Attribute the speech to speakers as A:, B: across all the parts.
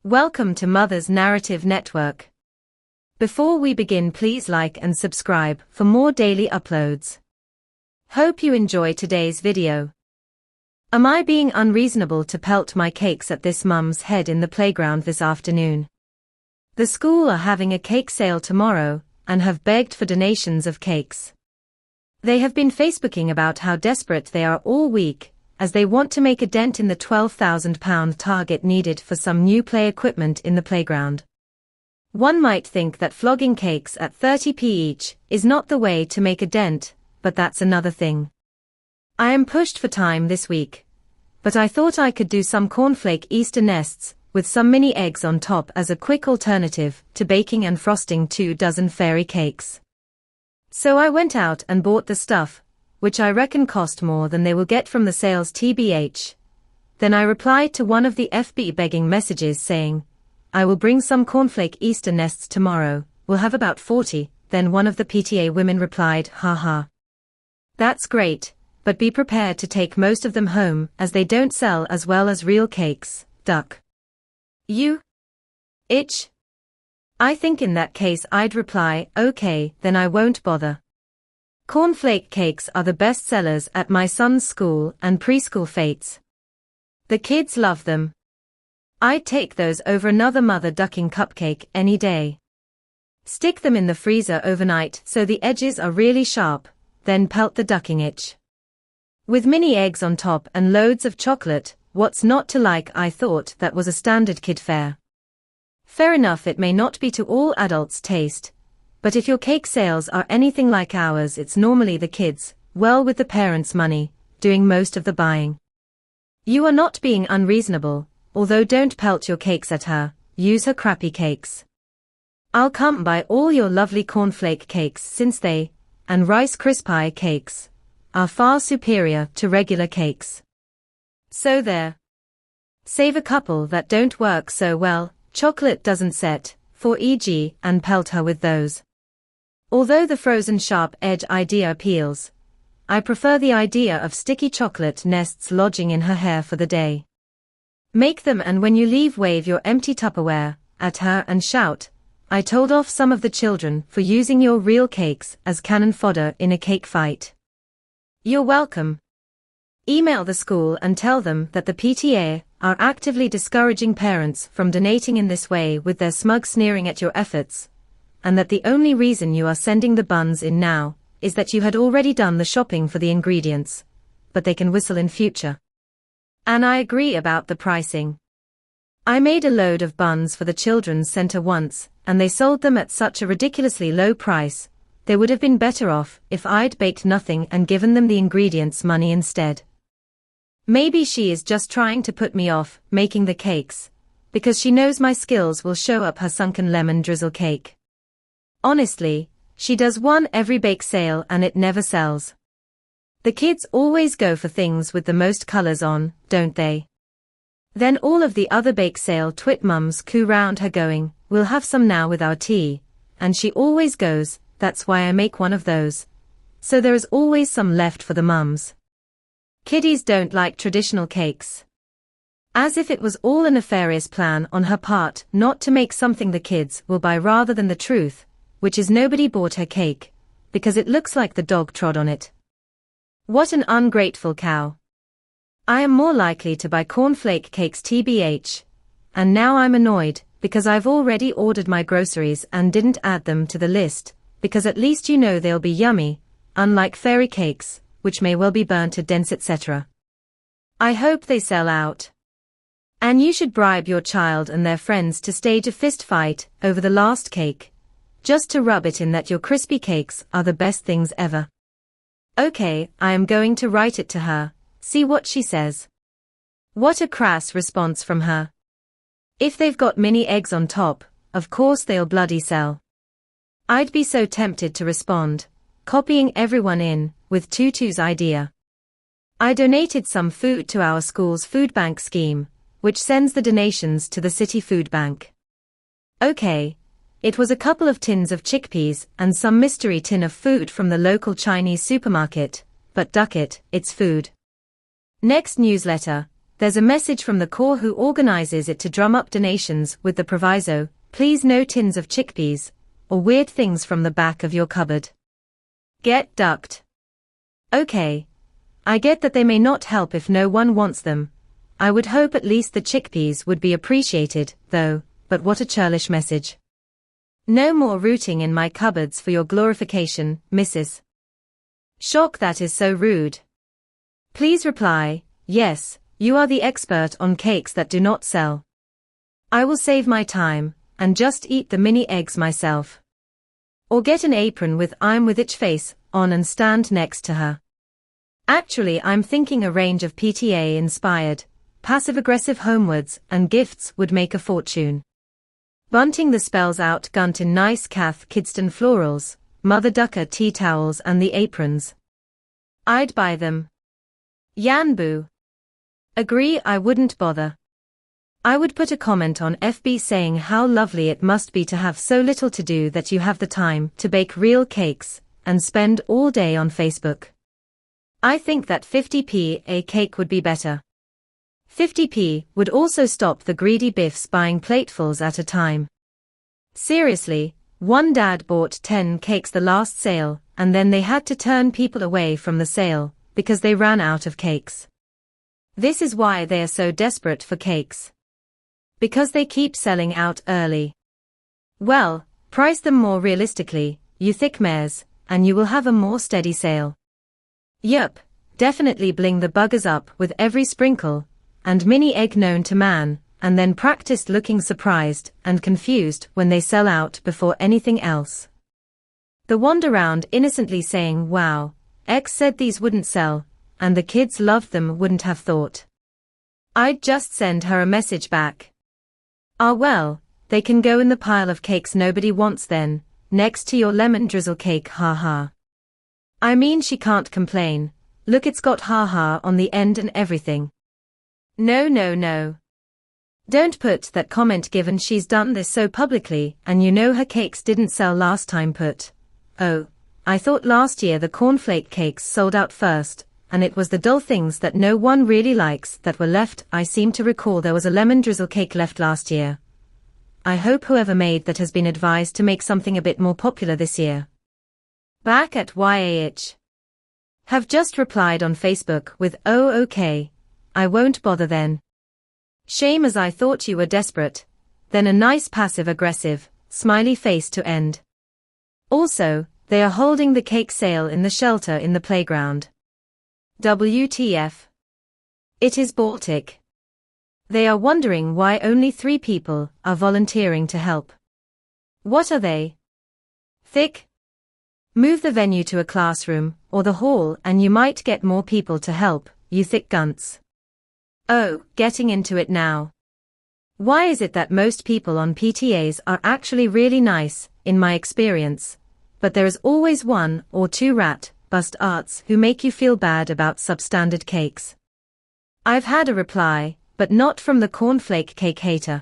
A: Welcome to Mother's Narrative Network. Before we begin, please like and subscribe for more daily uploads. Hope you enjoy today's video. Am I being unreasonable to pelt my cakes at this mum's head in the playground this afternoon? The school are having a cake sale tomorrow and have begged for donations of cakes. They have been Facebooking about how desperate they are all week, as they want to make a dent in the £12,000 target needed for some new play equipment in the playground. One might think that flogging cakes at 30p each is not the way to make a dent, but that's another thing. I am pushed for time this week, but I thought I could do some cornflake Easter nests with some mini eggs on top as a quick alternative to baking and frosting 24 fairy cakes. So I went out and bought the stuff, which I reckon cost more than they will get from the sales tbh. Then I replied to one of the FB begging messages saying, I will bring some cornflake Easter nests tomorrow, we'll have about 40, then one of the PTA women replied, haha. That's great, but be prepared to take most of them home as they don't sell as well as real cakes, duck. You? Itch? I think in that case I'd reply, okay, then I won't bother. Cornflake cakes are the best sellers at my son's school and preschool fetes. The kids love them. I'd take those over another mother ducking cupcake any day. Stick them in the freezer overnight so the edges are really sharp, then pelt the ducking itch. With mini eggs on top and loads of chocolate, what's not to like? I thought that was a standard kid fare. Fair enough, it may not be to all adults' taste, but if your cake sales are anything like ours, it's normally the kids, well with the parents' money, doing most of the buying. You are not being unreasonable, although don't pelt your cakes at her, use her crappy cakes. I'll come buy all your lovely cornflake cakes since they, and Rice Krispie cakes, are far superior to regular cakes. So there. Save a couple that don't work so well, chocolate doesn't set, for e.g., and pelt her with those. Although the frozen sharp edge idea appeals, I prefer the idea of sticky chocolate nests lodging in her hair for the day. Make them, and when you leave wave your empty Tupperware at her and shout, I told off some of the children for using your real cakes as cannon fodder in a cake fight. You're welcome. Email the school and tell them that the PTA are actively discouraging parents from donating in this way with their smug sneering at your efforts, and that the only reason you are sending the buns in now is that you had already done the shopping for the ingredients, but they can whistle in future. And I agree about the pricing. I made a load of buns for the children's center once, and they sold them at such a ridiculously low price, they would have been better off if I'd baked nothing and given them the ingredients money instead. Maybe she is just trying to put me off making the cakes, because she knows my skills will show up her sunken lemon drizzle cake. Honestly, she does one every bake sale and it never sells. The kids always go for things with the most colors on, don't they? Then all of the other bake sale twit mums coo round her going, we'll have some now with our tea, and she always goes, that's why I make one of those. So there is always some left for the mums. Kiddies don't like traditional cakes. As if it was all a nefarious plan on her part not to make something the kids will buy rather than the truth, which is nobody bought her cake, because it looks like the dog trod on it. What an ungrateful cow. I am more likely to buy cornflake cakes tbh, and now I'm annoyed, because I've already ordered my groceries and didn't add them to the list, because at least you know they'll be yummy, unlike fairy cakes, which may well be burnt to dents etc. I hope they sell out. And you should bribe your child and their friends to stage a fist fight over the last cake, just to rub it in that your crispy cakes are the best things ever. Okay, I am going to write it to her, see what she says. What a crass response from her. If they've got mini eggs on top, of course they'll bloody sell. I'd be so tempted to respond, copying everyone in, with Tutu's idea. I donated some food to our school's food bank scheme, which sends the donations to the city food bank. Okay. It was a couple of tins of chickpeas and some mystery tin of food from the local Chinese supermarket, but duck it, it's food. Next newsletter, there's a message from the core who organizes it to drum up donations with the proviso, please no tins of chickpeas, or weird things from the back of your cupboard. Get ducked. Okay. I get that they may not help if no one wants them. I would hope at least the chickpeas would be appreciated, though, but what a churlish message. No more rooting in my cupboards for your glorification, Mrs. Shock, that is so rude. Please reply, yes, you are the expert on cakes that do not sell. I will save my time, and just eat the mini eggs myself. Or get an apron with I'm with itch face on and stand next to her. Actually, I'm thinking a range of PTA inspired, passive-aggressive homewards and gifts would make a fortune. Bunting the spells out Gunt in nice Cath Kidston florals, Mother Ducker tea towels and the aprons. I'd buy them. Yanbu. Agree, I wouldn't bother. I would put a comment on FB saying how lovely it must be to have so little to do that you have the time to bake real cakes and spend all day on Facebook. I think that 50p a cake would be better. 50p would also stop the greedy biffs buying platefuls at a time. Seriously, one dad bought 10 cakes the last sale, and then they had to turn people away from the sale, because they ran out of cakes. This is why they are so desperate for cakes. Because they keep selling out early. Well, price them more realistically, you thick mares, and you will have a more steady sale. Yup, definitely bling the buggers up with every sprinkle and mini egg known to man, and then practice looking surprised and confused when they sell out before anything else. The wander round innocently saying, wow, X said these wouldn't sell, and the kids loved them, wouldn't have thought. I'd just send her a message back. Ah well, they can go in the pile of cakes nobody wants then, next to your lemon drizzle cake, haha. I mean, she can't complain, look, it's got haha on the end and everything. No. Don't put that comment given she's done this so publicly and you know her cakes didn't sell last time. Put, oh, I thought last year the cornflake cakes sold out first, and it was the dull things that no one really likes that were left. I seem to recall there was a lemon drizzle cake left last year. I hope whoever made that has been advised to make something a bit more popular this year. Back at YAH. Have just replied on Facebook with, oh okay, I won't bother then. Shame, as I thought you were desperate. Then a nice passive-aggressive, smiley face to end. Also, they are holding the cake sale in the shelter in the playground. WTF. It is Baltic. They are wondering why only 3 people are volunteering to help. What are they? Thick? Move the venue to a classroom or the hall and you might get more people to help, you thick gunts. Oh, getting into it now. Why is it that most people on PTAs are actually really nice, in my experience, but there is always 1 or 2 rat bust arts who make you feel bad about substandard cakes? I've had a reply, but not from the cornflake cake hater.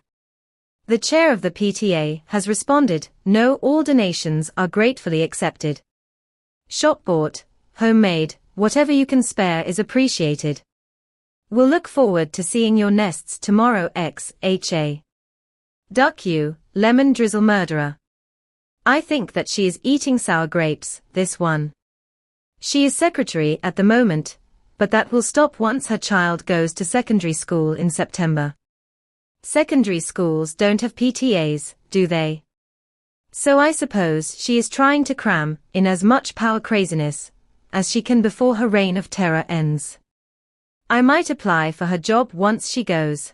A: The chair of the PTA has responded, no, all donations are gratefully accepted. Shop bought, homemade, whatever you can spare is appreciated. We'll look forward to seeing your nests tomorrow. XHA. Duck you, lemon drizzle murderer. I think that she is eating sour grapes, this one. She is secretary at the moment, but that will stop once her child goes to secondary school in September. Secondary schools don't have PTAs, do they? So I suppose she is trying to cram in as much power craziness as she can before her reign of terror ends. I might apply for her job once she goes.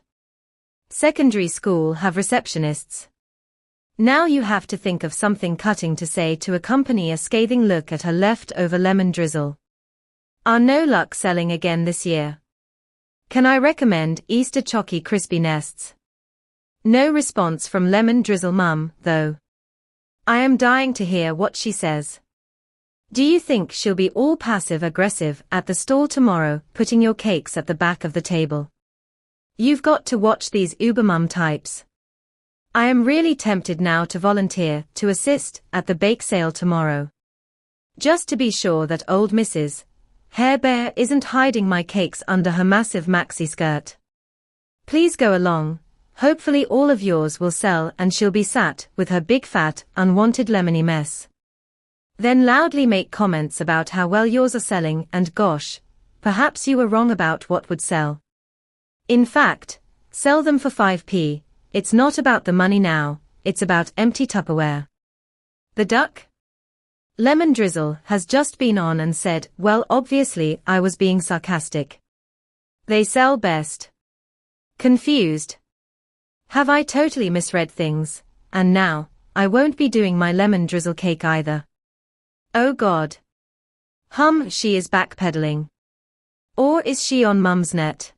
A: Secondary school have receptionists. Now you have to think of something cutting to say to accompany a scathing look at her leftover lemon drizzle. Are no luck selling again this year? Can I recommend Easter Chalky Crispy Nests? No response from lemon drizzle mum, though. I am dying to hear what she says. Do you think she'll be all passive-aggressive at the stall tomorrow, putting your cakes at the back of the table? You've got to watch these uber-mum types. I am really tempted now to volunteer to assist at the bake sale tomorrow. Just to be sure that old Mrs. Hair Bear isn't hiding my cakes under her massive maxi skirt. Please go along, hopefully all of yours will sell and she'll be sat with her big fat, unwanted lemony mess. Then loudly make comments about how well yours are selling and gosh, perhaps you were wrong about what would sell. In fact, sell them for 5p, it's not about the money now, it's about empty Tupperware. The duck? Lemon Drizzle has just been on and said, well obviously I was being sarcastic. They sell best. Confused. Have I totally misread things, and now, I won't be doing my lemon drizzle cake either. Oh God. She is backpedaling. Or is she on Mumsnet?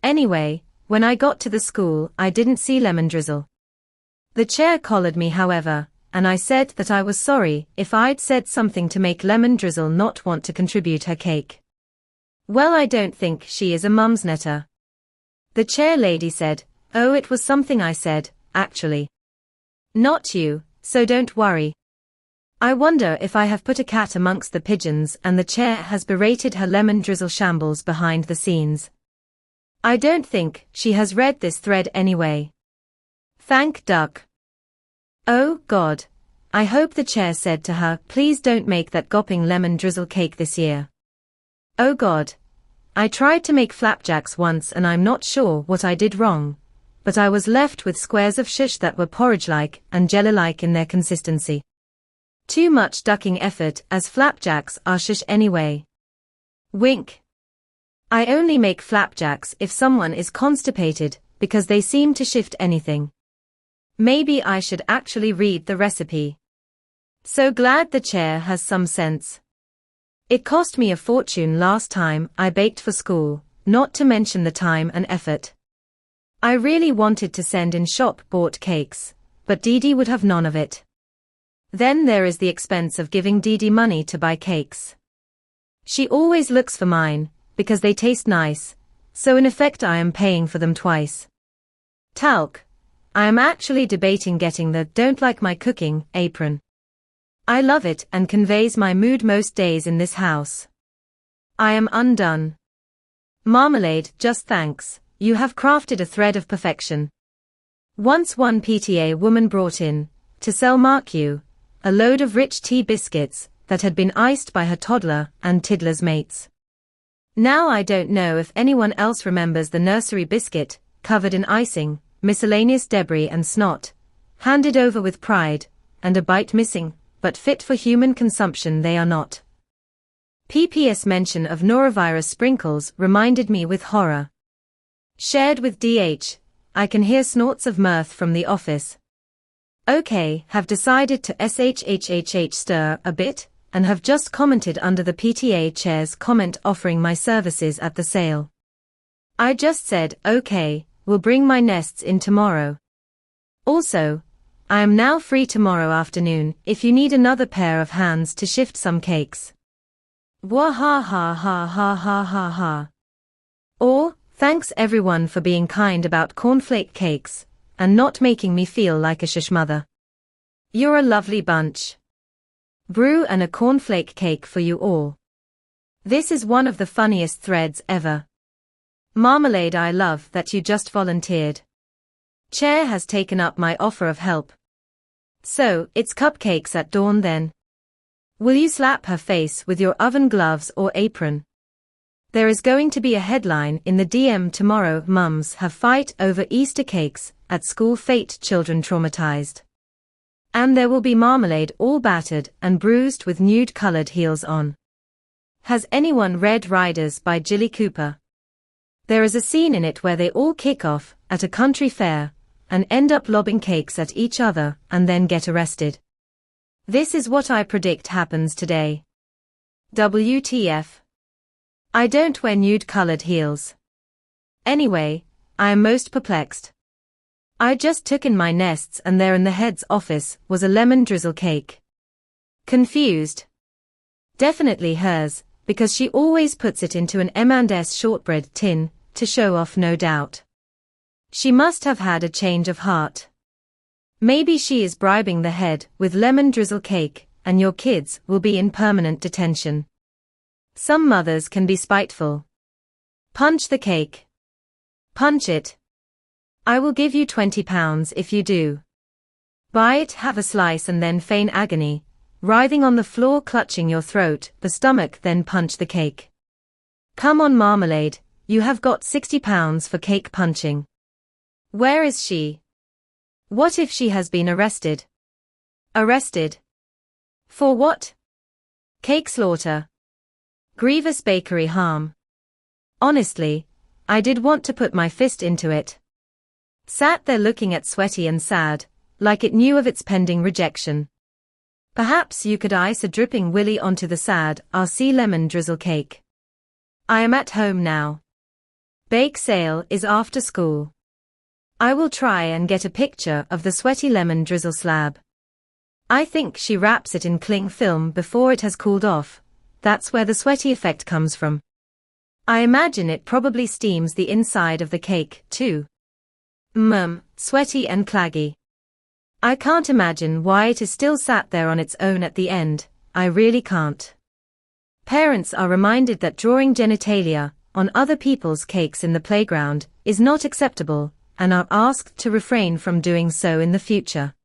A: Anyway, when I got to the school I didn't see lemon drizzle. The chair collared me however, and I said that I was sorry if I'd said something to make lemon drizzle not want to contribute her cake. Well, I don't think she is a Mumsnetter. The chair lady said, oh, it was something I said, actually. Not you, so don't worry. I wonder if I have put a cat amongst the pigeons and the chair has berated her lemon drizzle shambles behind the scenes. I don't think she has read this thread anyway. Thank duck. Oh God. I hope the chair said to her, please don't make that gopping lemon drizzle cake this year. Oh God. I tried to make flapjacks once and I'm not sure what I did wrong, but I was left with squares of shush that were porridge-like and jelly-like in their consistency. Too much ducking effort as flapjacks are shush anyway. Wink. I only make flapjacks if someone is constipated, because they seem to shift anything. Maybe I should actually read the recipe. So glad the chair has some sense. It cost me a fortune last time I baked for school, not to mention the time and effort. I really wanted to send in shop-bought cakes, but Dee would have none of it. Then there is the expense of giving Dee money to buy cakes. She always looks for mine, because they taste nice, so in effect I am paying for them twice. Talc. I am actually debating getting the "don't like my cooking" apron. I love it and conveys my mood most days in this house. I am undone. Marmalade, just thanks, you have crafted a thread of perfection. Once one PTA woman brought in, to sell mark you, a load of rich tea biscuits that had been iced by her toddler and tiddler's mates. Now I don't know if anyone else remembers the nursery biscuit, covered in icing, miscellaneous debris and snot, handed over with pride, and a bite missing, but fit for human consumption they are not. PPS mention of norovirus sprinkles reminded me with horror. Shared with DH, I can hear snorts of mirth from the office. Okay, have decided to stir a bit, and have just commented under the PTA chair's comment offering my services at the sale. I just said, okay, will bring my nests in tomorrow. Also, I am now free tomorrow afternoon if you need another pair of hands to shift some cakes. Wah ha ha ha ha ha ha ha. Or, thanks everyone for being kind about cornflake cakes, and not making me feel like a shush mother. You're a lovely bunch. Brew and a cornflake cake for you all. This is one of the funniest threads ever. Marmalade, I love that you just volunteered. Chair has taken up my offer of help. So, it's cupcakes at dawn then. Will you slap her face with your oven gloves or apron? There is going to be a headline in the DM tomorrow: mums have fight over Easter cakes at school, fate children traumatized. And there will be marmalade all battered and bruised with nude-colored heels on. Has anyone read Riders by Jilly Cooper? There is a scene in it where they all kick off at a country fair and end up lobbing cakes at each other and then get arrested. This is what I predict happens today. WTF. I don't wear nude-colored heels. Anyway, I am most perplexed. I just took in my nests and there in the head's office was a lemon drizzle cake. Confused. Definitely hers, because she always puts it into an M&S shortbread tin, to show off no doubt. She must have had a change of heart. Maybe she is bribing the head with lemon drizzle cake, and your kids will be in permanent detention. Some mothers can be spiteful. Punch the cake. Punch it. I will give you £20 if you do. Buy it, have a slice and then feign agony, writhing on the floor clutching your throat, the stomach, then punch the cake. Come on Marmalade, you have got £60 for cake punching. Where is she? What if she has been arrested? Arrested? For what? Cake slaughter. Grievous bakery harm. Honestly, I did want to put my fist into it. Sat there looking at sweaty and sad, like it knew of its pending rejection. Perhaps you could ice a dripping willy onto the sad RC lemon drizzle cake. I am at home now. Bake sale is after school. I will try and get a picture of the sweaty lemon drizzle slab. I think she wraps it in cling film before it has cooled off. That's where the sweaty effect comes from. I imagine it probably steams the inside of the cake, too. Sweaty and claggy. I can't imagine why it is still sat there on its own at the end, I really can't. Parents are reminded that drawing genitalia on other people's cakes in the playground is not acceptable, and are asked to refrain from doing so in the future.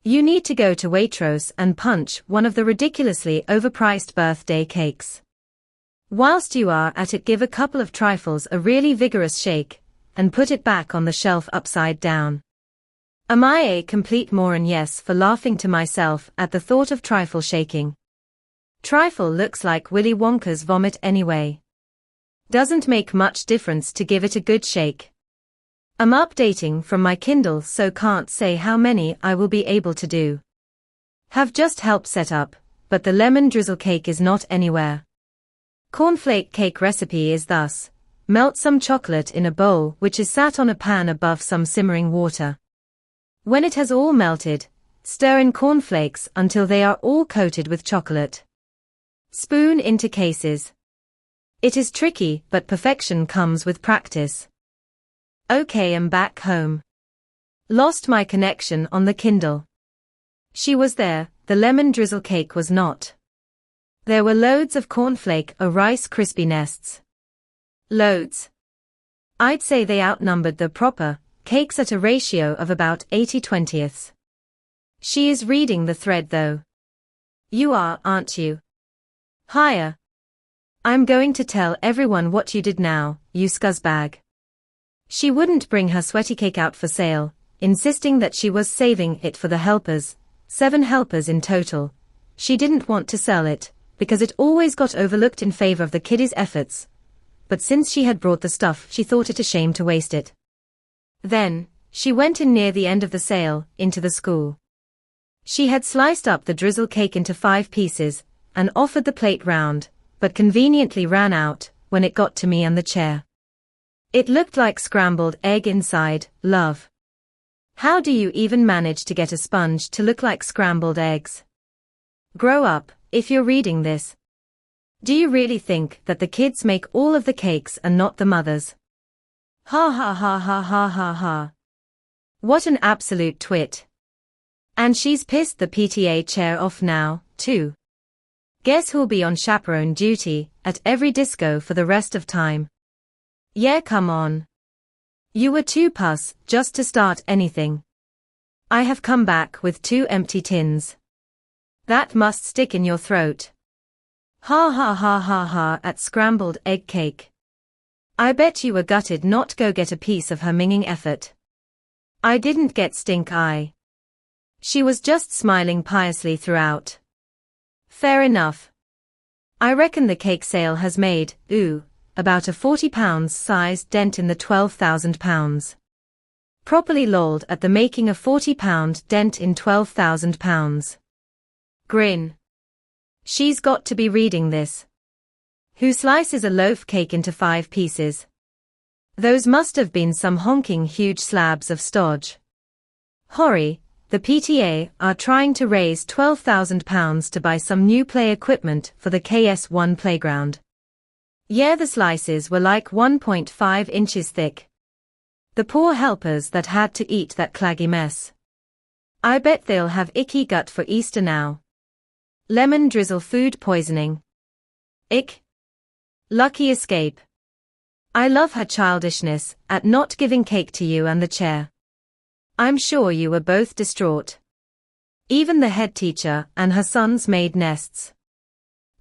A: You need to go to Waitrose and punch one of the ridiculously overpriced birthday cakes. Whilst you are at it, give a couple of trifles a really vigorous shake, and put it back on the shelf upside down. Am I a complete moron? Yes, for laughing to myself at the thought of trifle shaking. Trifle looks like Willy Wonka's vomit anyway. Doesn't make much difference to give it a good shake. I'm updating from my Kindle, so can't say how many I will be able to do. Have just helped set up, but the lemon drizzle cake is not anywhere. Cornflake cake recipe is thus: melt some chocolate in a bowl which is sat on a pan above some simmering water. When it has all melted, stir in cornflakes until they are all coated with chocolate. Spoon into cases. It is tricky, but perfection comes with practice. Okay, I'm back home. Lost my connection on the Kindle. She was there, the lemon drizzle cake was not. There were loads of cornflake or Rice Krispie nests. Loads. I'd say they outnumbered the proper cakes at a ratio of about 80/20. She is reading the thread though. You are, aren't you? Hiya. I'm going to tell everyone what you did now, you scuzzbag. She wouldn't bring her sweaty cake out for sale, insisting that she was saving it for the helpers, 7 helpers in total. She didn't want to sell it, because it always got overlooked in favor of the kiddies' efforts. But since she had brought the stuff, she thought it a shame to waste it. Then, she went in near the end of the sale, into the school. She had sliced up the drizzle cake into 5 pieces, and offered the plate round, but conveniently ran out, when it got to me and the chair. It looked like scrambled egg inside, love. How do you even manage to get a sponge to look like scrambled eggs? Grow up, if you're reading this. Do you really think that the kids make all of the cakes and not the mothers? Ha ha ha ha ha ha ha. What an absolute twit. And she's pissed the PTA chair off now, too. Guess who'll be on chaperone duty at every disco for the rest of time? Yeah, come on. You were too puss just to start anything. I have come back with 2 empty tins. That must stick in your throat. Ha ha ha ha ha at scrambled egg cake. I bet you were gutted not go get a piece of her minging effort. I didn't get stink eye. She was just smiling piously throughout. Fair enough. I reckon the cake sale has made, about a £40 sized dent in the £12,000. Properly lolled at the making a £40 dent in £12,000. Grin. She's got to be reading this. Who slices a loaf cake into 5 pieces? Those must have been some honking huge slabs of stodge. Horry, the PTA are trying to raise £12,000 to buy some new play equipment for the KS1 playground. Yeah, the slices were like 1.5 inches thick. The poor helpers that had to eat that claggy mess. I bet they'll have icky gut for Easter now. Lemon drizzle food poisoning. Ick. Lucky escape. I love her childishness at not giving cake to you and the chair. I'm sure you were both distraught. Even the head teacher and her sons made nests.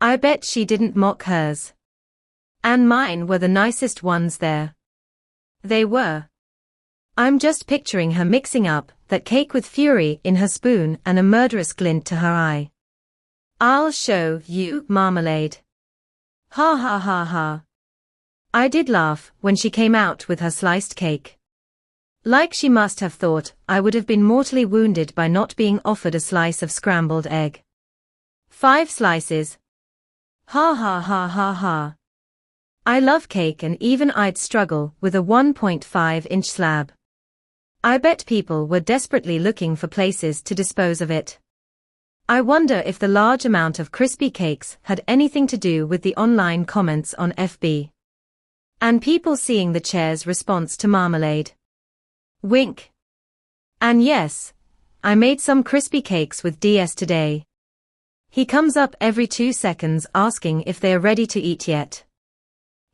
A: I bet she didn't mock hers. And mine were the nicest ones there. They were. I'm just picturing her mixing up that cake with fury in her spoon and a murderous glint to her eye. I'll show you marmalade. Ha ha ha ha. I did laugh when she came out with her sliced cake. Like she must have thought I would have been mortally wounded by not being offered a slice of scrambled egg. 5 slices. Ha ha ha ha ha. I love cake and even I'd struggle with a 1.5-inch slab. I bet people were desperately looking for places to dispose of it. I wonder if the large amount of crispy cakes had anything to do with the online comments on FB. And people seeing the chair's response to marmalade. Wink. And yes, I made some crispy cakes with DS today. He comes up every 2 seconds asking if they are ready to eat yet.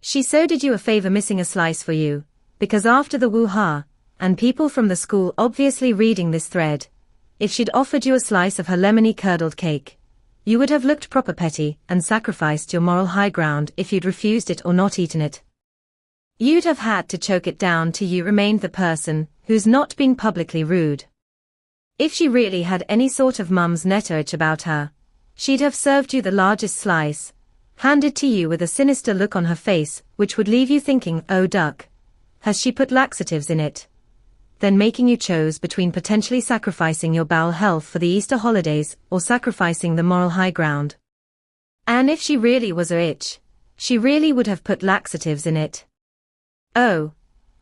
A: She so did you a favor missing a slice for you, because after the woo-ha, and people from the school obviously reading this thread, if she'd offered you a slice of her lemony curdled cake, you would have looked proper petty and sacrificed your moral high ground if you'd refused it or not eaten it. You'd have had to choke it down till you remained the person who's not being publicly rude. If she really had any sort of Mumsnet urge about her, she'd have served you the largest slice, handed to you with a sinister look on her face which would leave you thinking, oh duck, has she put laxatives in it? Then making you choose between potentially sacrificing your bowel health for the Easter holidays or sacrificing the moral high ground. And if she really was a itch, she really would have put laxatives in it. Oh,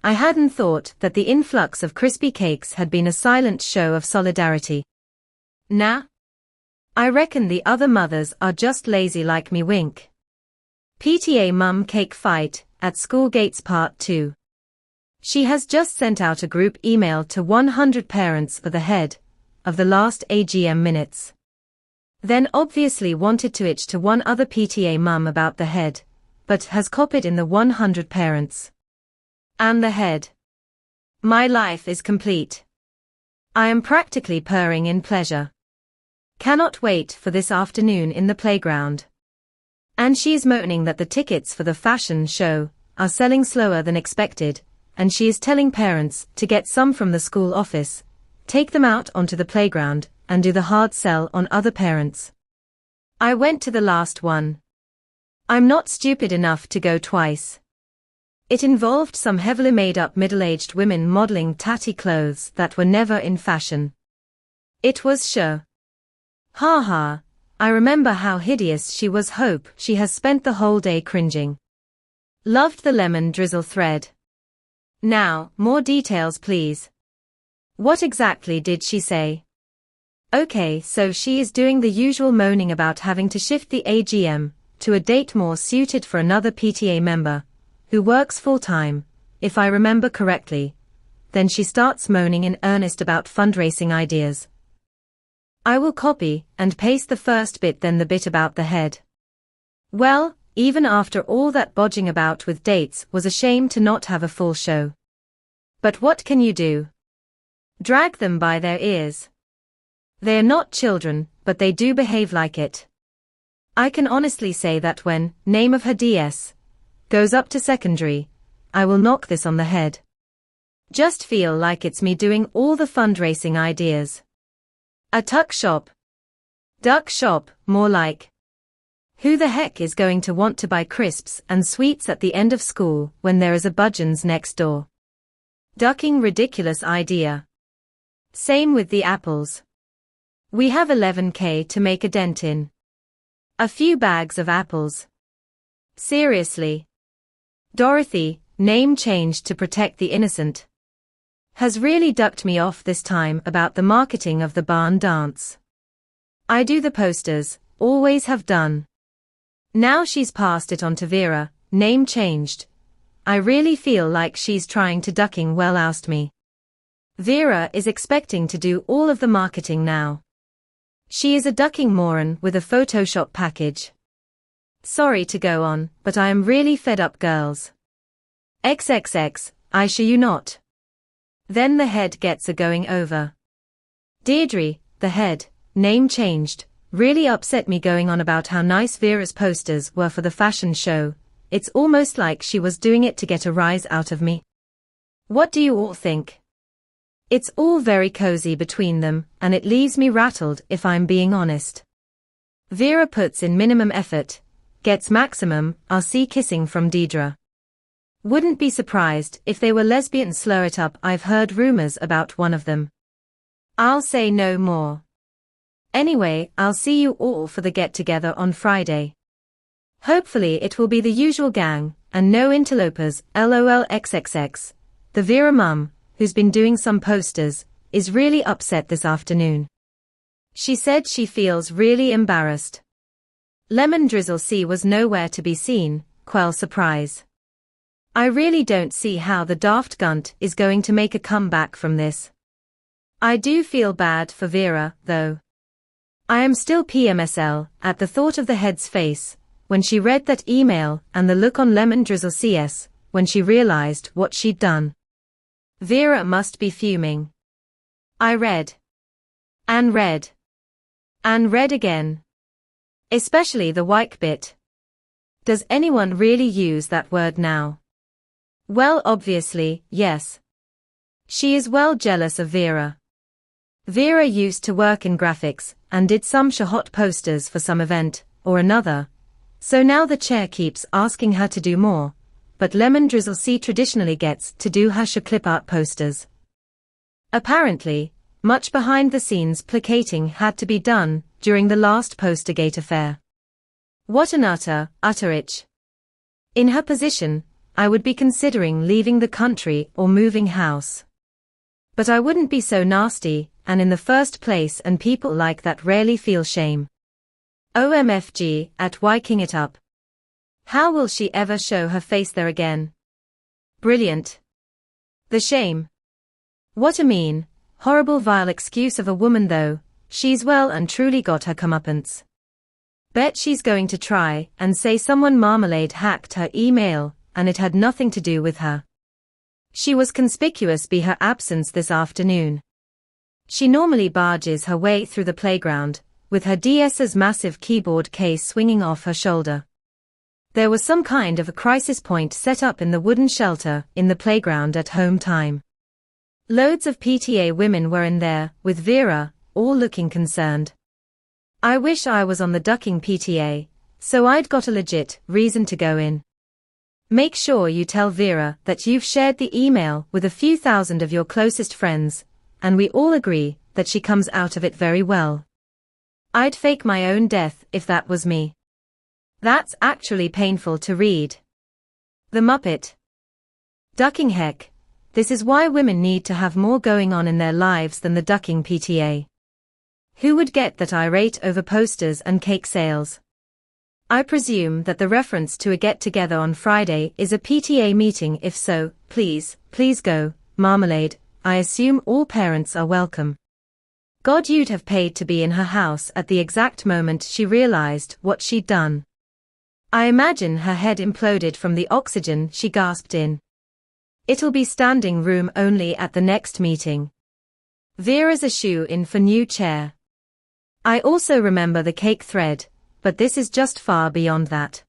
A: I hadn't thought that the influx of crispy cakes had been a silent show of solidarity. Nah. I reckon the other mothers are just lazy like me. Wink. PTA mum cake fight at school gates part 2. She has just sent out a group email to 100 parents for the head of the last AGM minutes. Then obviously wanted to itch to one other PTA mum about the head, but has copied in the 100 parents. And the head. My life is complete. I am practically purring in pleasure. Cannot wait for this afternoon in the playground. And she is moaning that the tickets for the fashion show are selling slower than expected, and she is telling parents to get some from the school office, take them out onto the playground, and do the hard sell on other parents. I went to the last one. I'm not stupid enough to go twice. It involved some heavily made-up middle-aged women modeling tatty clothes that were never in fashion. It was sure. Ha ha, I remember how hideous she was. Hope she has spent the whole day cringing. Loved the lemon drizzle thread. Now, more details please. What exactly did she say? Okay, so she is doing the usual moaning about having to shift the AGM to a date more suited for another PTA member, who works full-time, if I remember correctly. Then she starts moaning in earnest about fundraising ideas. I will copy and paste the first bit, then the bit about the head. Well, even after all that bodging about with dates, was a shame to not have a full show. But what can you do? Drag them by their ears. They are not children, but they do behave like it. I can honestly say that when name of her DS goes up to secondary, I will knock this on the head. Just feel like it's me doing all the fundraising ideas. A tuck shop. Duck shop, more like. Who the heck is going to want to buy crisps and sweets at the end of school when there is a Budgeons next door? Ducking ridiculous idea. Same with the apples. We have 11K to make a dent in. A few bags of apples. Seriously. Dorothy, name changed to protect the innocent, has really ducked me off this time about the marketing of the barn dance. I do the posters, always have done. Now she's passed it on to Vera, name changed. I really feel like she's trying to ducking well oust me. Vera is expecting to do all of the marketing now. She is a ducking moron with a Photoshop package. Sorry to go on, but I am really fed up, girls. XXX, I assure you not. Then the head gets a going over. Deirdre, the head, name changed, really upset me going on about how nice Vera's posters were for the fashion show. It's almost like she was doing it to get a rise out of me. What do you all think? It's all very cozy between them, and it leaves me rattled if I'm being honest. Vera puts in minimum effort, gets maximum, I'll see kissing from Deirdre. Wouldn't be surprised if they were lesbian. Slur it up. I've heard rumors about one of them. I'll say no more. Anyway, I'll see you all for the get-together on Friday. Hopefully it will be the usual gang, and no interlopers. LOL XXX. The Vera mum, who's been doing some posters, is really upset this afternoon. She said she feels really embarrassed. Lemon Drizzle C was nowhere to be seen. Quell surprise. I really don't see how the daft gunt is going to make a comeback from this. I do feel bad for Vera, though. I am still PMSL at the thought of the head's face when she read that email and the look on Lemon Drizzle CS when she realized what she'd done. Vera must be fuming. I read. And read. And read again. Especially the Wyke bit. Does anyone really use that word now? Well, obviously, yes. She is well jealous of Vera. Vera used to work in graphics and did some shahot posters for some event or another, so now the chair keeps asking her to do more, but Lemon Drizzle C traditionally gets to do her clip art posters. Apparently, much behind-the-scenes placating had to be done during the last Postergate affair. What an utterich. In her position, I would be considering leaving the country or moving house. But I wouldn't be so nasty, and in the first place, and people like that rarely feel shame. OMFG at Wyking it up. How will she ever show her face there again? Brilliant. The shame. What a mean, horrible vile excuse of a woman though, she's well and truly got her comeuppance. Bet she's going to try and say someone Marmalade hacked her email, and it had nothing to do with her. She was conspicuous by her absence this afternoon. She normally barges her way through the playground, with her DS's massive keyboard case swinging off her shoulder. There was some kind of a crisis point set up in the wooden shelter in the playground at home time. Loads of PTA women were in there, with Vera, all looking concerned. I wish I was on the ducking PTA, so I'd got a legit reason to go in. Make sure you tell Vera that you've shared the email with a few thousand of your closest friends, and we all agree that she comes out of it very well. I'd fake my own death if that was me. That's actually painful to read. The Muppet. Ducking heck. This is why women need to have more going on in their lives than the ducking PTA. Who would get that irate over posters and cake sales? I presume that the reference to a get-together on Friday is a PTA meeting. If so, please go, Marmalade. I assume all parents are welcome. God, you'd have paid to be in her house at the exact moment she realized what she'd done. I imagine her head imploded from the oxygen she gasped in. It'll be standing room only at the next meeting. Vera's a shoe-in for new chair. I also remember the cake thread, but this is just far beyond that.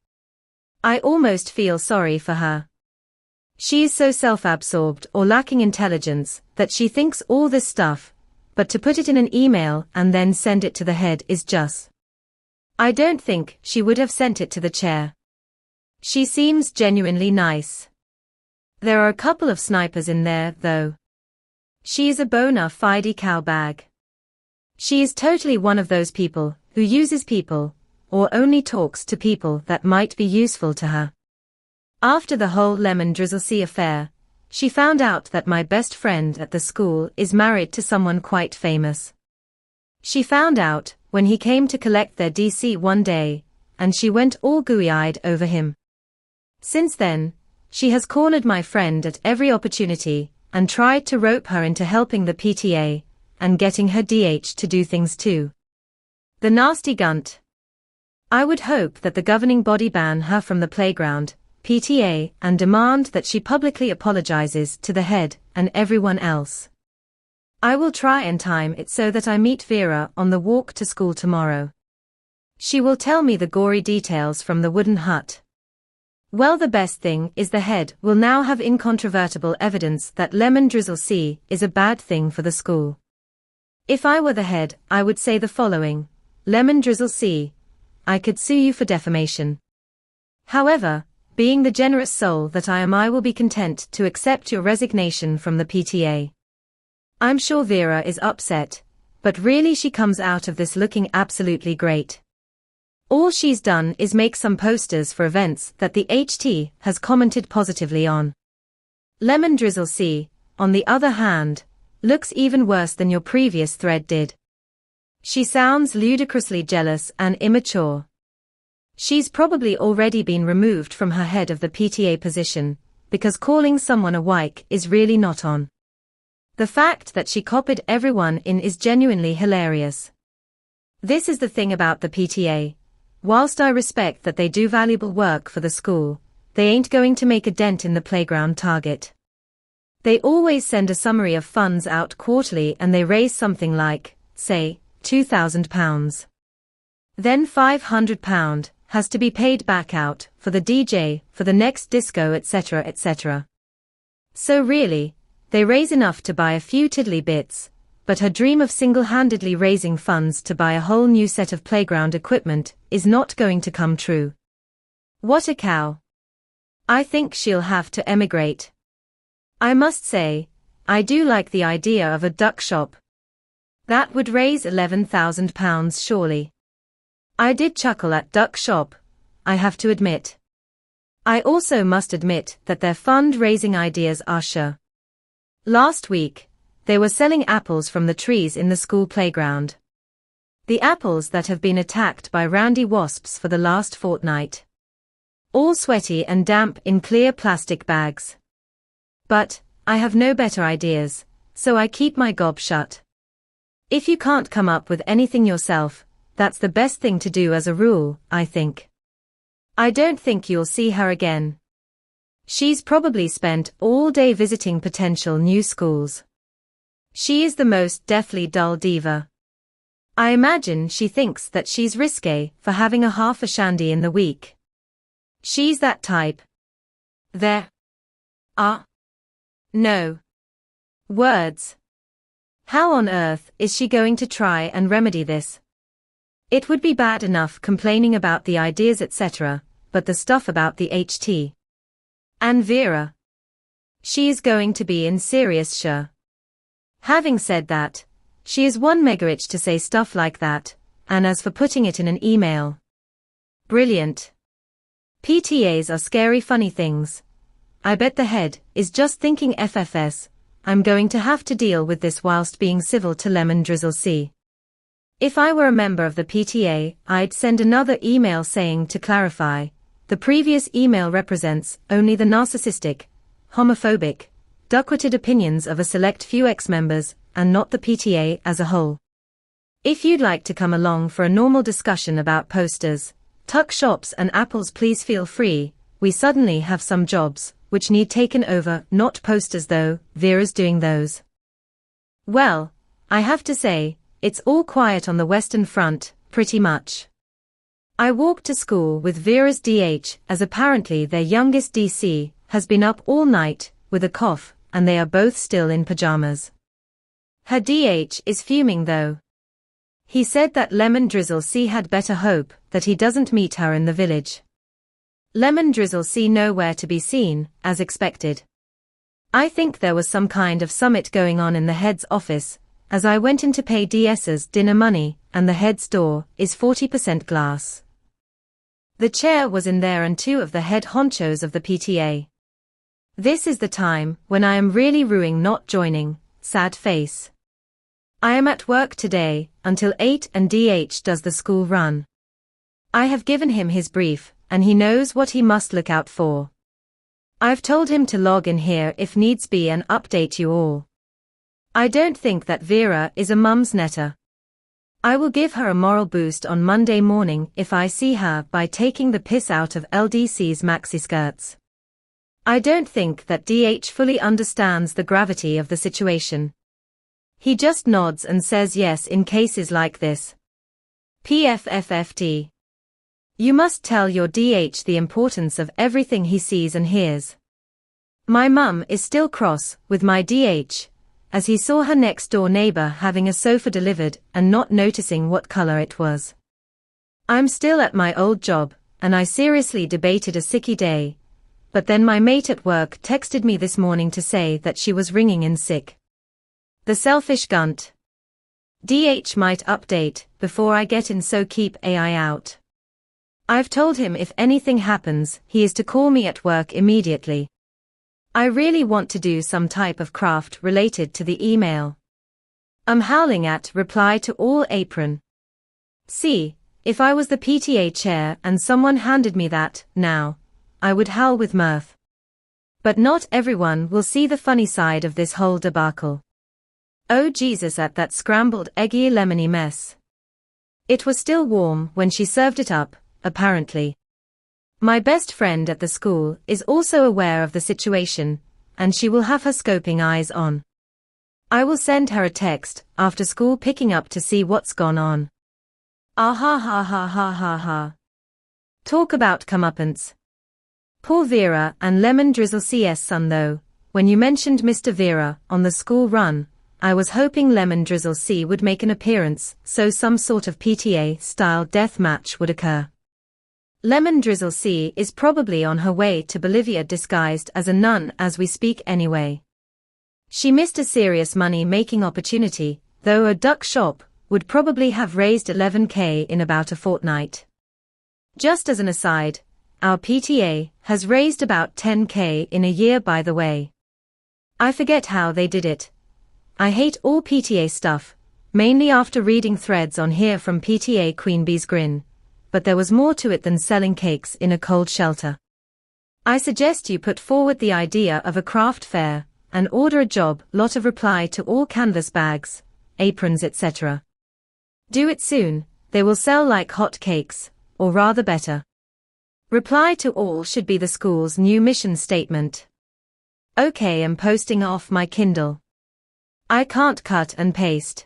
A: I almost feel sorry for her. She is so self-absorbed or lacking intelligence that she thinks all this stuff, but to put it in an email and then send it to the head is just. I don't think she would have sent it to the chair. She seems genuinely nice. There are a couple of snipers in there, though. She is a bona fide cowbag. She is totally one of those people who uses people, or only talks to people that might be useful to her. After the whole Lemon Drizzle C affair, she found out that my best friend at the school is married to someone quite famous. She found out when he came to collect their DC one day, and she went all gooey-eyed over him. Since then, she has cornered my friend at every opportunity, and tried to rope her into helping the PTA, and getting her DH to do things too. The nasty gunt. I would hope that the governing body ban her from the playground, PTA, and demand that she publicly apologizes to the head and everyone else. I will try and time it so that I meet Vera on the walk to school tomorrow. She will tell me the gory details from the wooden hut. Well, the best thing is the head will now have incontrovertible evidence that Lemon Drizzle C is a bad thing for the school. If I were the head, I would say the following: Lemon Drizzle C, I could sue you for defamation. However, being the generous soul that I am, I will be content to accept your resignation from the PTA. I'm sure Vera is upset, but really she comes out of this looking absolutely great. All she's done is make some posters for events that the HT has commented positively on. Lemon Drizzle C, on the other hand, looks even worse than your previous thread did. She sounds ludicrously jealous and immature. She's probably already been removed from her head of the PTA position, because calling someone a wyke is really not on. The fact that she copied everyone in is genuinely hilarious. This is the thing about the PTA. Whilst I respect that they do valuable work for the school, they ain't going to make a dent in the playground target. They always send a summary of funds out quarterly and they raise something like, say, £2,000. Then £500 has to be paid back out for the DJ, for the next disco, etc., etc. So really, they raise enough to buy a few tiddly bits, but her dream of single-handedly raising funds to buy a whole new set of playground equipment is not going to come true. What a cow. I think she'll have to emigrate. I must say, I do like the idea of a duck shop. That would raise £11,000 surely. I did chuckle at duck shop, I have to admit. I also must admit that their fund-raising ideas are sure. Last week, they were selling apples from the trees in the school playground. The apples that have been attacked by roundy wasps for the last fortnight. All sweaty and damp in clear plastic bags. But, I have no better ideas, so I keep my gob shut. If you can't come up with anything yourself, that's the best thing to do as a rule, I think. I don't think you'll see her again. She's probably spent all day visiting potential new schools. She is the most deathly dull diva. I imagine she thinks that she's risque for having a half a shandy in the week. She's that type. There are no words. How on earth is she going to try and remedy this? It would be bad enough complaining about the ideas etc., but the stuff about the HT. And Vera. She is going to be in serious sure. Having said that, she is one megaich to say stuff like that, and as for putting it in an email. Brilliant. PTAs are scary funny things. I bet the head is just thinking FFS, I'm going to have to deal with this whilst being civil to Lemon Drizzle C. If I were a member of the PTA, I'd send another email saying to clarify, the previous email represents only the narcissistic, homophobic, duck-witted opinions of a select few ex-members, and not the PTA as a whole. If you'd like to come along for a normal discussion about posters, tuck shops and apples, please feel free. We suddenly have some jobs, which need taken over, not posters though, Vera's doing those. Well, I have to say, it's all quiet on the Western Front, pretty much. I walked to school with Vera's DH, as apparently their youngest DC has been up all night, with a cough, and they are both still in pajamas. Her DH is fuming though. He said that Lemon Drizzle C had better hope that he doesn't meet her in the village. Lemon Drizzle C nowhere to be seen, as expected. I think there was some kind of summit going on in the head's office, as I went in to pay DS's dinner money, and the head's door is 40% glass. The chair was in there and two of the head honchos of the PTA. This is the time when I am really ruing not joining, sad face. I am at work today, until 8 and DH does the school run. I have given him his brief, and he knows what he must look out for. I've told him to log in here if needs be and update you all. I don't think that Vera is a Mumsnetter. I will give her a moral boost on Monday morning if I see her by taking the piss out of LDC's maxi skirts. I don't think that DH fully understands the gravity of the situation. He just nods and says yes in cases like this. PFFFT. You must tell your DH the importance of everything he sees and hears. My mum is still cross with my DH, as he saw her next door neighbor having a sofa delivered and not noticing what color it was. I'm still at my old job, and I seriously debated a sickie day, but then my mate at work texted me this morning to say that she was ringing in sick. The selfish gunt. DH might update before I get in, so keep AI out. I've told him if anything happens, he is to call me at work immediately. I really want to do some type of craft related to the email. I'm howling at reply to all apron. See, if I was the PTA chair and someone handed me that, now, I would howl with mirth. But not everyone will see the funny side of this whole debacle. Oh Jesus, at that scrambled eggy lemony mess. It was still warm when she served it up, apparently. My best friend at the school is also aware of the situation, and she will have her scoping eyes on. I will send her a text after school picking up to see what's gone on. Ah ha ha ha ha ha ha. Talk about comeuppance. Poor Vera and Lemon Drizzle CS son though, when you mentioned Mr. Vera on the school run, I was hoping Lemon Drizzle C would make an appearance so some sort of PTA-style death match would occur. Lemon Drizzle C is probably on her way to Bolivia disguised as a nun as we speak anyway. She missed a serious money-making opportunity, though a duck shop would probably have raised $11,000 in about a fortnight. Just as an aside, our PTA has raised about $10,000 in a year, by the way. I forget how they did it. I hate all PTA stuff, mainly after reading threads on here from PTA Queen Bee's Grin. But there was more to it than selling cakes in a cold shelter. I suggest you put forward the idea of a craft fair, and order a job lot of reply to all canvas bags, aprons etc. Do it soon, they will sell like hot cakes, or rather better. Reply to all should be the school's new mission statement. Okay, I'm posting off my Kindle. I can't cut and paste.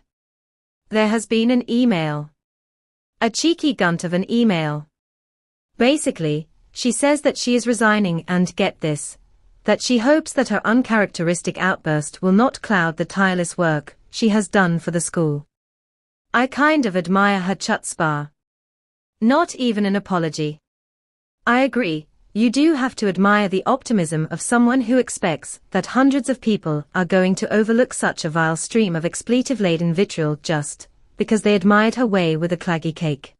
A: There has been an email. A cheeky gunt of an email. Basically, she says that she is resigning and, get this, that she hopes that her uncharacteristic outburst will not cloud the tireless work she has done for the school. I kind of admire her chutzpah. Not even an apology. I agree, you do have to admire the optimism of someone who expects that hundreds of people are going to overlook such a vile stream of expletive-laden vitriol just because they admired her way with a claggy cake.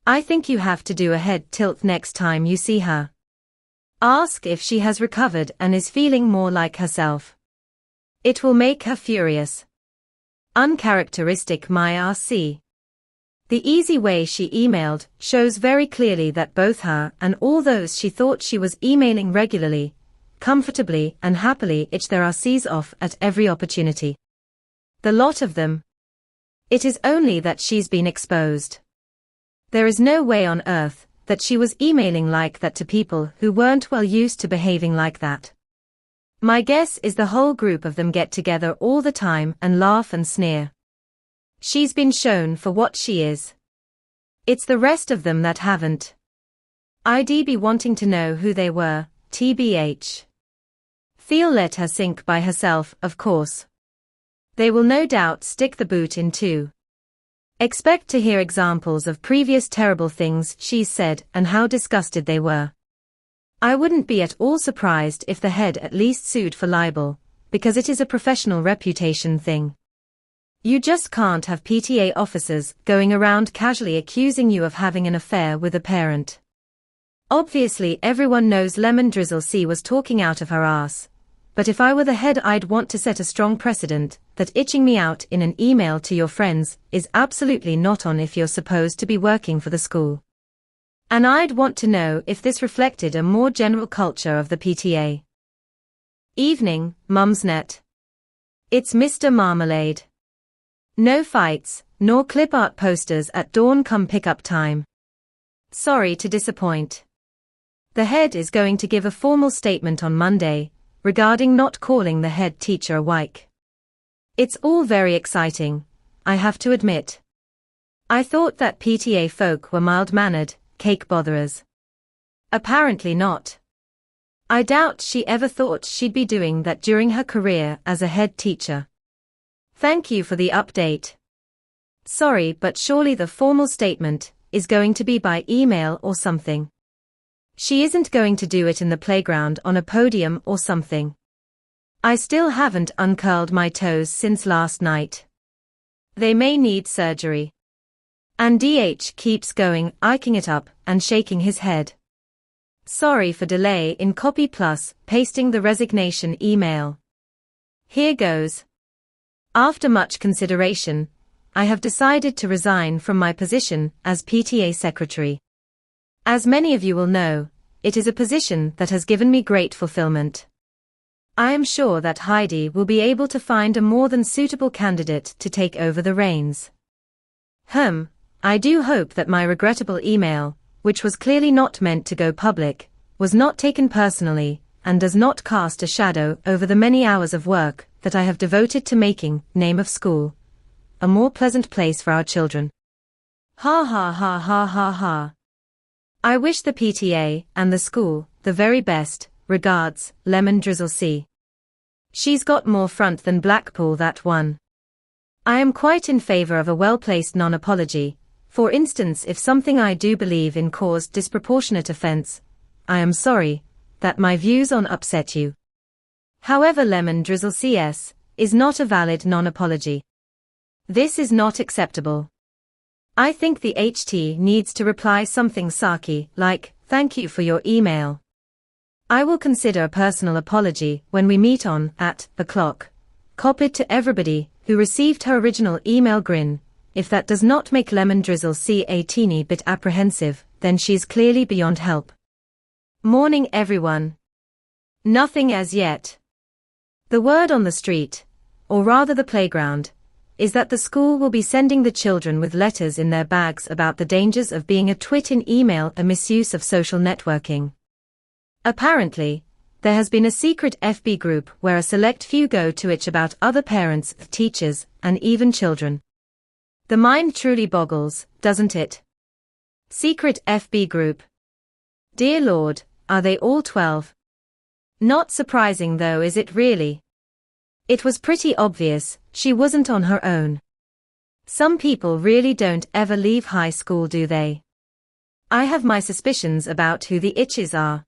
A: I think you have to do a head tilt next time you see her. Ask if she has recovered and is feeling more like herself. It will make her furious. Uncharacteristic my RC. The easy way she emailed shows very clearly that both her and all those she thought she was emailing regularly, comfortably and happily itch their RCs off at every opportunity. The lot of them. It is only that she's been exposed. There is no way on earth that she was emailing like that to people who weren't well used to behaving like that. My guess is the whole group of them get together all the time and laugh and sneer. She's been shown for what she is. It's the rest of them that haven't. I'd be wanting to know who they were, tbh. Feel let her sink by herself, of course. They will no doubt stick the boot in too. Expect to hear examples of previous terrible things she's said and how disgusted they were. I wouldn't be at all surprised if the head at least sued for libel, because it is a professional reputation thing. You just can't have PTA officers going around casually accusing you of having an affair with a parent. Obviously everyone knows Lemon Drizzle C was talking out of her ass. But if I were the head, I'd want to set a strong precedent that itching me out in an email to your friends is absolutely not on if you're supposed to be working for the school. And I'd want to know if this reflected a more general culture of the PTA. Evening, Mumsnet. It's Mr. Marmalade. No fights, nor clip art posters at dawn come pickup time. Sorry to disappoint. The head is going to give a formal statement on Monday, regarding not calling the head teacher a wyke. It's all very exciting, I have to admit. I thought that PTA folk were mild-mannered, cake botherers. Apparently not. I doubt she ever thought she'd be doing that during her career as a head teacher. Thank you for the update. Sorry, but surely the formal statement is going to be by email or something. She isn't going to do it in the playground on a podium or something. I still haven't uncurled my toes since last night. They may need surgery. And DH keeps going, eyeing it up and shaking his head. Sorry for delay in copy plus pasting the resignation email. Here goes. After much consideration, I have decided to resign from my position as PTA secretary. As many of you will know, it is a position that has given me great fulfillment. I am sure that Heidi will be able to find a more than suitable candidate to take over the reins. I do hope that my regrettable email, which was clearly not meant to go public, was not taken personally, and does not cast a shadow over the many hours of work that I have devoted to making name of school a more pleasant place for our children. Ha ha ha ha ha ha. I wish the PTA and the school the very best. Regards, Lemon Drizzle C. She's got more front than Blackpool, that one. I am quite in favor of a well-placed non-apology. For instance, if something I do believe in caused disproportionate offense, I am sorry that my views on upset you. However, Lemon Drizzle CS is not a valid non-apology. This is not acceptable. I think the HT needs to reply something sarky, like, thank you for your email. I will consider a personal apology when we meet on at the clock. Copied to everybody who received her original email grin. If that does not make Lemon Drizzle C a teeny bit apprehensive, then she's clearly beyond help. Morning everyone. Nothing as yet. The word on the street, or rather the playground, is that the school will be sending the children with letters in their bags about the dangers of being a twit in email, a misuse of social networking. Apparently, there has been a secret FB group where a select few go to itch about other parents, teachers, and even children. The mind truly boggles, doesn't it? Secret FB group. Dear Lord, are they all 12? Not surprising though, is it really? It was pretty obvious she wasn't on her own. Some people really don't ever leave high school, do they? I have my suspicions about who the itches are.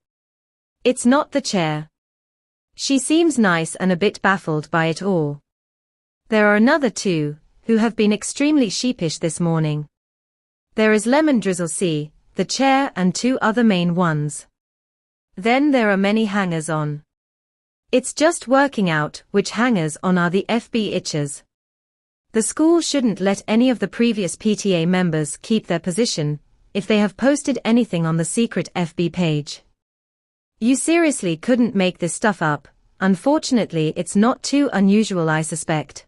A: It's not the chair. She seems nice and a bit baffled by it all. There are another two who have been extremely sheepish this morning. There is Lemon Drizzle C, the chair, and two other main ones. Then there are many hangers-on. It's just working out which hangers-on are the FB itchers. The school shouldn't let any of the previous PTA members keep their position if they have posted anything on the secret FB page. You seriously couldn't make this stuff up. Unfortunately, it's not too unusual, I suspect.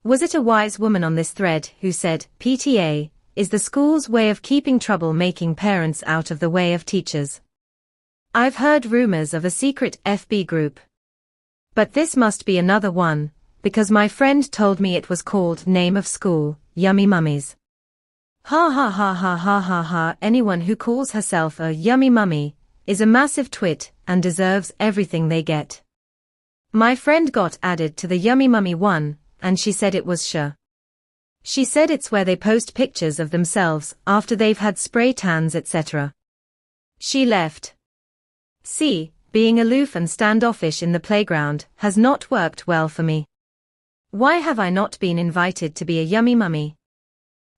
A: Was it a wise woman on this thread who said, PTA is the school's way of keeping trouble-making parents out of the way of teachers? I've heard rumors of a secret FB group. But this must be another one, because my friend told me it was called Name of School, Yummy Mummies. Ha ha ha ha ha ha ha. Anyone who calls herself a yummy mummy is a massive twit and deserves everything they get. My friend got added to the Yummy Mummy one, and she said it was sure. She said it's where they post pictures of themselves after they've had spray tans, etc. She left. See, being aloof and standoffish in the playground has not worked well for me. Why have I not been invited to be a yummy mummy?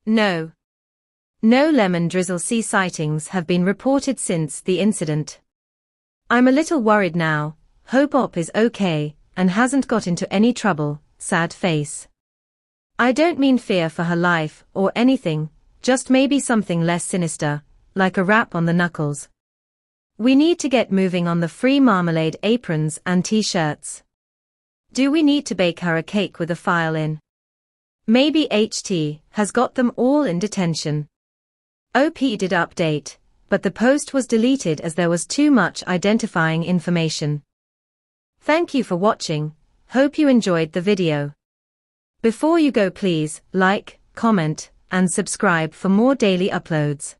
A: No. No Lemon Drizzle C sightings have been reported since the incident. I'm a little worried now. Hope Op is okay and hasn't got into any trouble. Sad face. I don't mean fear for her life or anything, just maybe something less sinister, like a rap on the knuckles. We need to get moving on the free marmalade aprons and t-shirts. Do we need to bake her a cake with a file in? Maybe HT has got them all in detention. OP did update, but the post was deleted as there was too much identifying information. Thank you for watching. Hope you enjoyed the video. Before you go, please like, comment, and subscribe for more daily uploads.